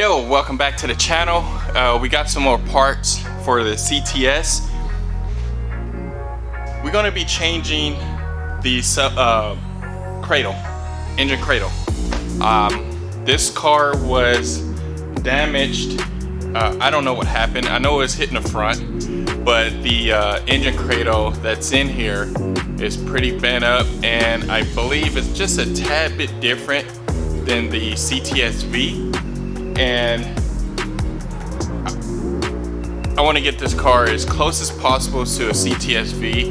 Yo, welcome back to the channel. We got some more parts for the CTS. We're going to be changing the cradle, engine cradle. This car was damaged. I don't know what happened. I know it was hitting the front, but the engine cradle that's in here is pretty bent up, and I believe it's just a tad bit different than the CTS-V. And I want to get this car as close as possible to a CTS-V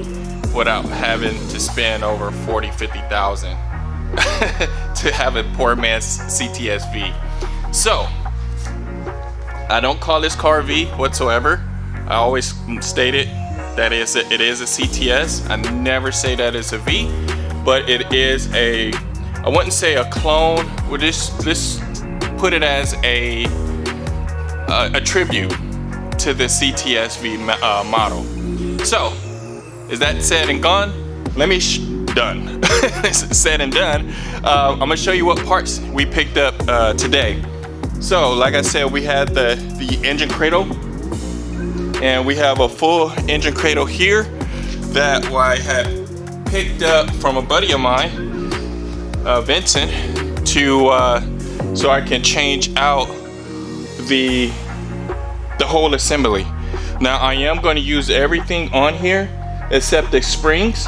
without having to spend over 40,000-50,000 to have a poor man's CTS-V. So I don't call this car V whatsoever. I always state it that it is a CTS. I never say that it's a V, but it is a, I wouldn't say a clone. We'll just put it as a tribute to the CTS-V model. So, is that said and gone? Done. Said and done. I'm gonna show you what parts we picked up today. So, like I said, we had the engine cradle, and we have a full engine cradle here that I had picked up from a buddy of mine, Vincent, so I can change out the whole assembly. Now I am going to use everything on here except the springs,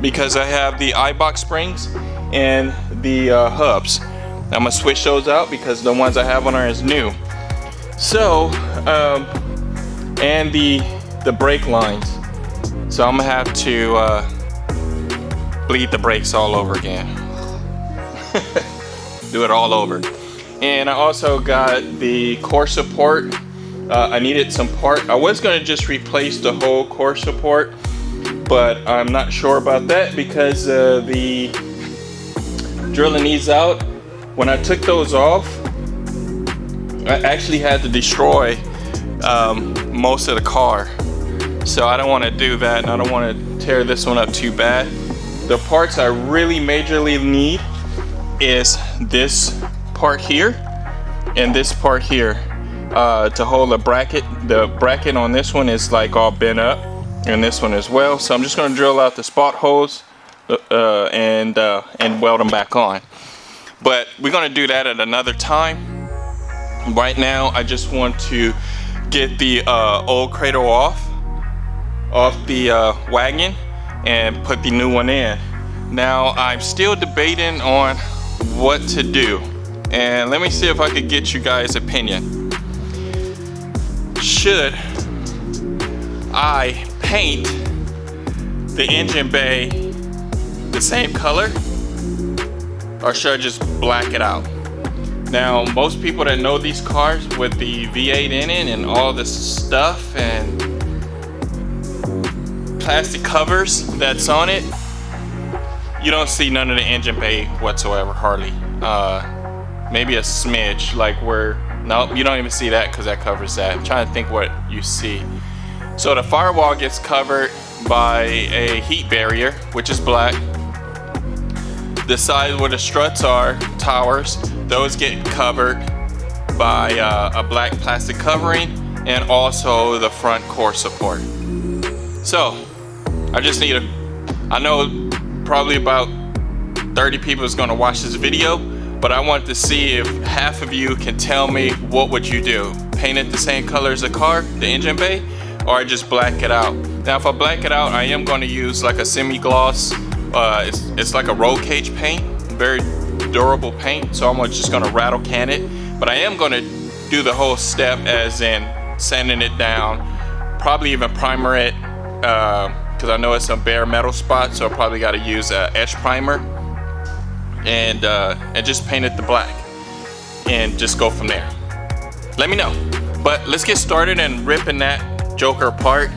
because I have the eye-box springs and the hubs. I'm gonna switch those out because the ones I have on there is new. So and the brake lines. So I'm gonna have to bleed the brakes all over again. Do it all over. And I also got the core support. I needed some part. I was gonna just replace the whole core support, but I'm not sure about that because the drilling these out, when I took those off, I actually had to destroy most of the car. So I don't want to do that, and I don't want to tear this one up too bad. The parts I really majorly need is this part here and this part here to hold the bracket. The bracket on this one is like all bent up, and this one as well. So I'm just going to drill out the spot holes and weld them back on. But we're going to do that at another time. Right now I just want to get the old cradle off the wagon and put the new one in. Now I'm still debating on what to do, and let me see if I could get you guys' opinion. Should I paint the engine bay the same color, or should I just black it out? Now, most people that know these cars with the V8 in it and all this stuff and plastic covers that's on it, you don't see none of the engine bay whatsoever, hardly. Maybe a smidge, like where, no, you don't even see that because that covers that. I'm trying to think what you see. So the firewall gets covered by a heat barrier, which is black. The side where the struts are, towers, those get covered by a black plastic covering, and also the front core support. So I just need I know probably about 30 people is going to watch this video, but I want to see if half of you can tell me what would you do. Paint it the same color as the car, the engine bay, or I just black it out. Now if I black it out, I am going to use like a semi-gloss. It's like a roll cage paint, very durable paint, so I'm just going to rattle can it. But I am going to do the whole step, as in sanding it down, probably even primer it, because I know it's some bare metal spots, so I probably got to use a etch primer and just paint it the black and just go from there. Let me know. But let's get started and ripping that joker apart.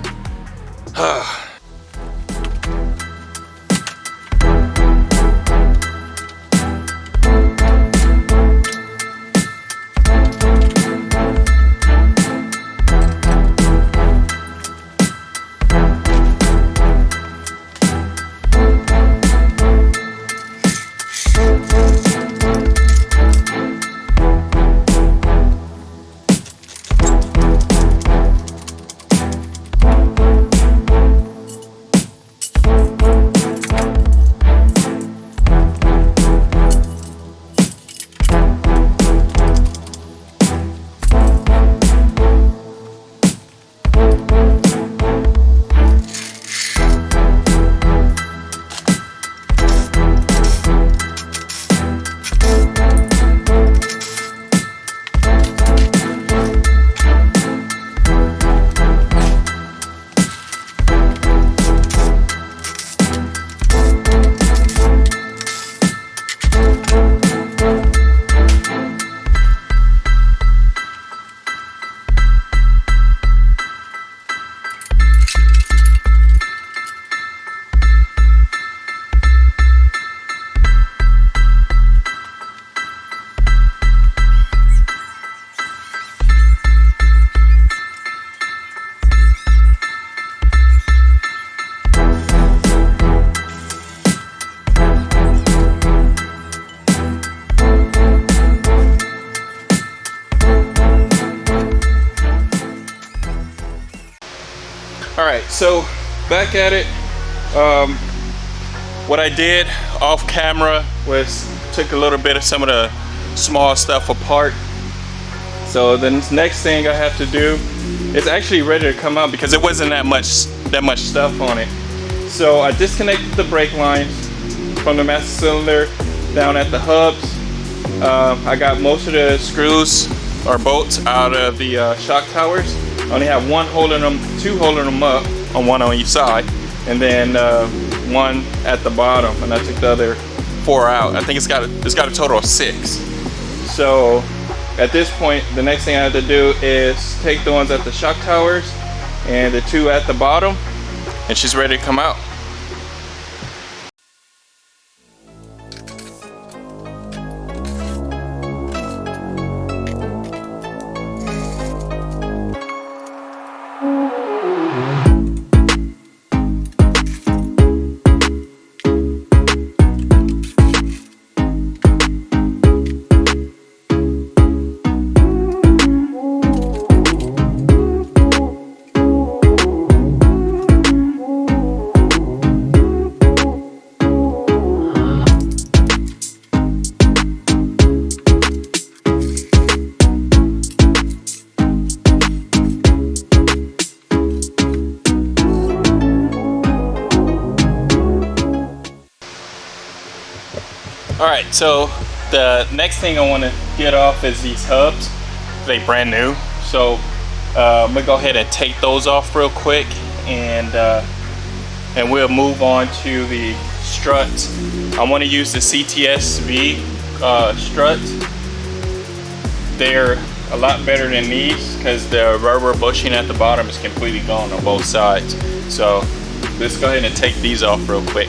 so back at it. What I did off camera was took a little bit of some of the small stuff apart. So the next thing I have to do is actually ready to come out because it wasn't that much stuff on it. So I disconnected the brake lines from the master cylinder down at the hubs. I got most of the screws or bolts out of the shock towers. I only have one holding them, two holding them up, on one on each side, and then one at the bottom, and I took the other 4 out. I think it's got a total of 6. So at this point, the next thing I have to do is take the ones at the shock towers and the 2 at the bottom, and she's ready to come out. Alright, so the next thing I want to get off is these hubs. They're brand new, so I'm gonna go ahead and take those off real quick, and we'll move on to the struts. I want to use the CTS-V struts. They're a lot better than these because the rubber bushing at the bottom is completely gone on both sides. So let's go ahead and take these off real quick.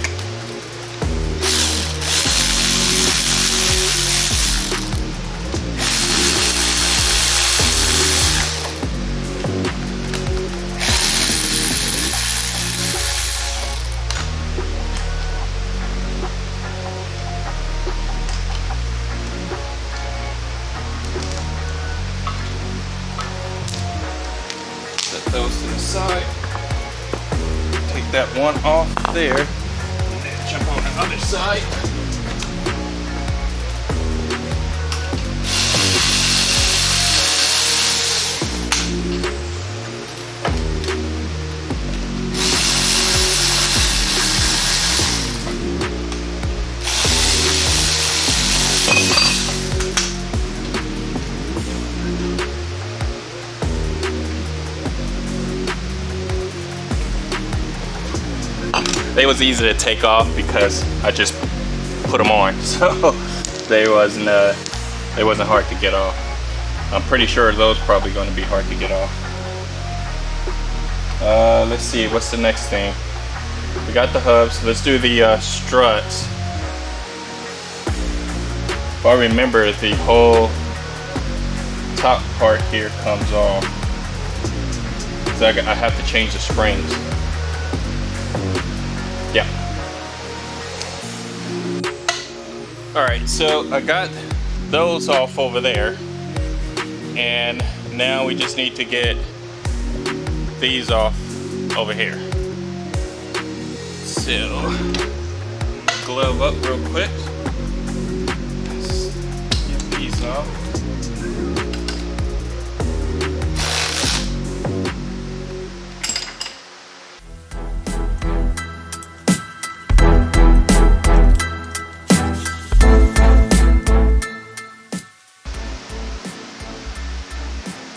Those to the side. Take that one off there, and then jump on the other side. They was easy to take off because I just put them on, so they wasn't hard to get off. I'm pretty sure those probably going to be hard to get off. Let's see, what's the next thing? We got the hubs. Let's do the struts. If I remember, the whole top part here comes off, so I have to change the springs. Yeah. Alright, so I got those off over there, and now we just need to get these off over here. So, glove up real quick. Let's get these off.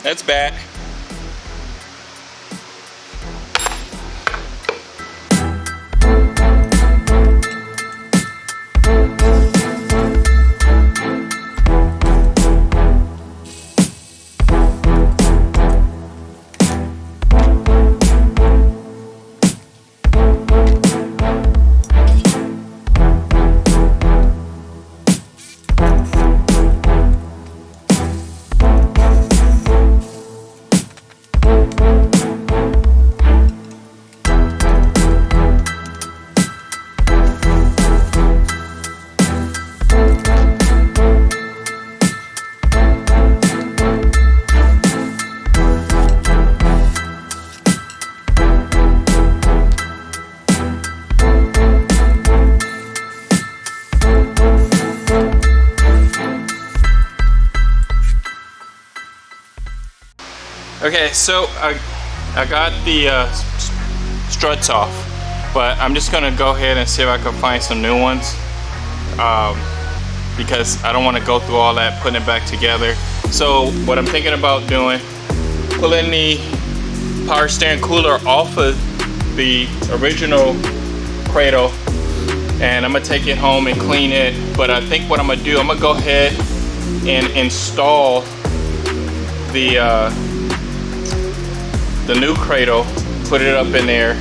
That's bad. Okay, so I got the struts off, but I'm just gonna go ahead and see if I can find some new ones, because I don't want to go through all that putting it back together. So what I'm thinking about doing, pulling the power steering cooler off of the original Cradle, and I'm gonna take it home and clean it. But I think what I'm gonna do, I'm gonna go ahead and install the new Cradle, put it up in there,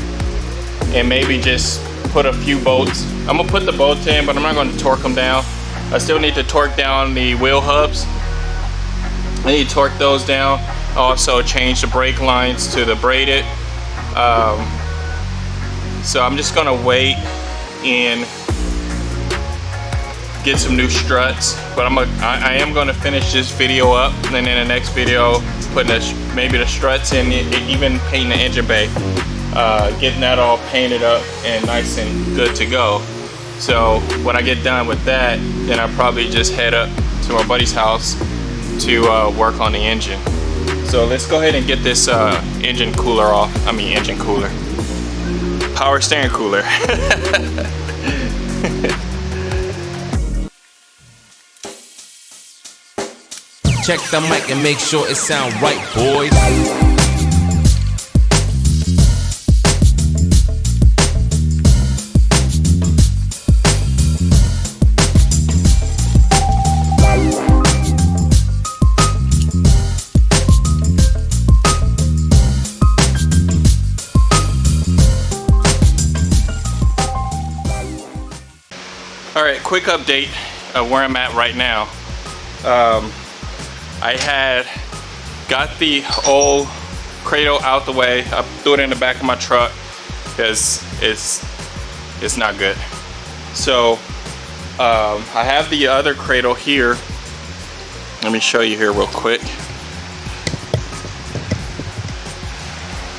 and maybe just put a few bolts. I'm gonna put the bolts in, but I'm not gonna torque them down. I still need to torque down the wheel hubs. I need to torque those down. Also change the brake lines to the braided. So I'm just gonna wait and get some new struts, but I am gonna finish this video up, and then in the next video putting maybe the struts in, even painting the engine bay, getting that all painted up and nice and good to go. So when I get done with that, then I'll probably just head up to my buddy's house to work on the engine. So let's go ahead and get this engine cooler off. I mean engine cooler. Power steering cooler. Check the mic and make sure it sound right, boys. All right, quick update of where I'm at right now. I had got the old Cradle out the way. I threw it in the back of my truck because it's not good. So I have the other Cradle here. Let me show you here real quick.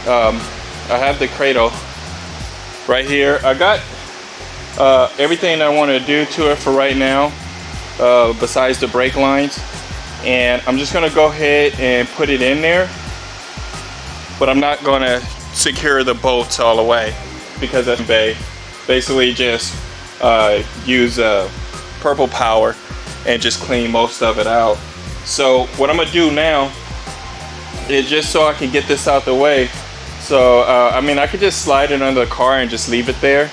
I have the Cradle right here. I got everything I want to do to it for right now, besides the brake lines. And I'm just gonna go ahead and put it in there, but I'm not gonna secure the bolts all the way, because that's basically just use purple power and just clean most of it out. So what I'm gonna do now is, just so I can get this out the way, so I mean I could just slide it under the car and just leave it there.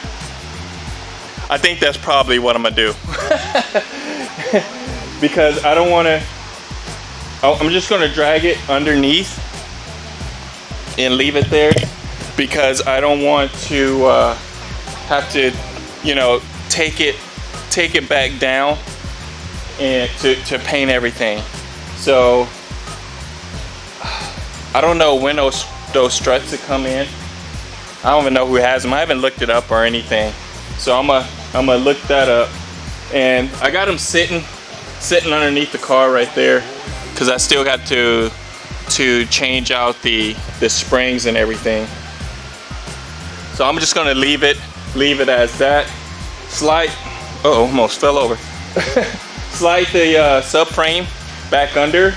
I think that's probably what I'm gonna do. Because I don't want to, I'm just gonna drag it underneath and leave it there, because I don't want to have to, you know, take it back down and to paint everything. So I don't know when those struts to come in. I don't even know who has them. I haven't looked it up or anything. So I'm gonna look that up. And I got them sitting underneath the car right there, because I still got to change out the springs and everything. So I'm just gonna leave it as that. Slide, almost fell over. Slide the subframe back under,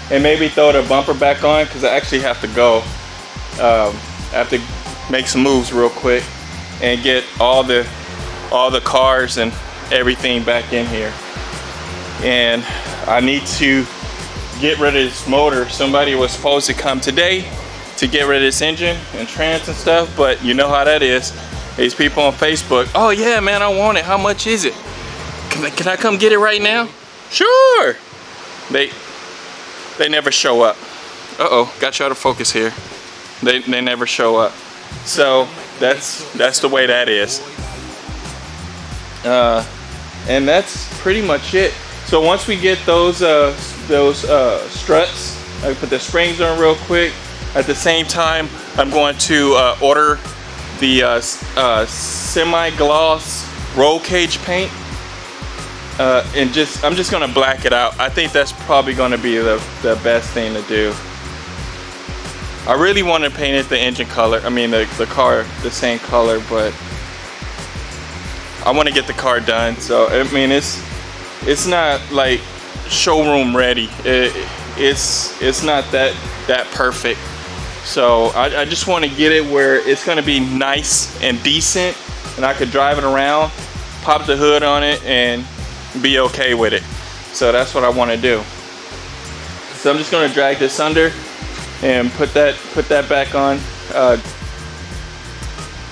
and maybe throw the bumper back on, because I actually have to go. I have to make some moves real quick and get all the cars and everything back in here. And I need to get rid of this motor. Somebody was supposed to come today to get rid of this engine and trans and stuff, but you know how that is. These people on Facebook, oh yeah man, I want it, how much is it? Can I come get it right now? Sure. They never show up. Got you out of focus here. They never show up. So that's the way that is. And that's pretty much it. So once we get those struts, I put the springs on real quick. At the same time, I'm going to order the semi-gloss roll cage paint, and I'm just gonna black it out. I think that's probably gonna be the best thing to do. I really want to paint it the engine color. I mean the car the same color, but I want to get the car done. So I mean it's not like showroom ready. it's not that perfect. So I just want to get it where it's going to be nice and decent, and I could drive it around, pop the hood on it, and be okay with it. So that's what I want to do. So I'm just going to drag this under and put that back on.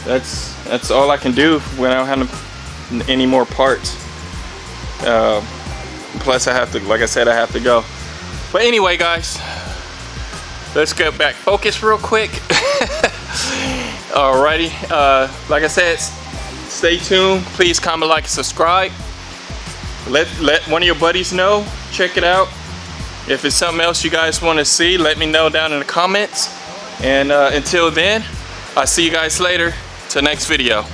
That's all I can do when I don't have any more parts. Plus I have to, like I said, I have to go. But anyway, guys, let's get back focused real quick. Alrighty, like I said, stay tuned. Please comment, like, and subscribe. Let one of your buddies know. Check it out. If it's something else you guys want to see, let me know down in the comments. And until then, I'll see you guys later. Till next video.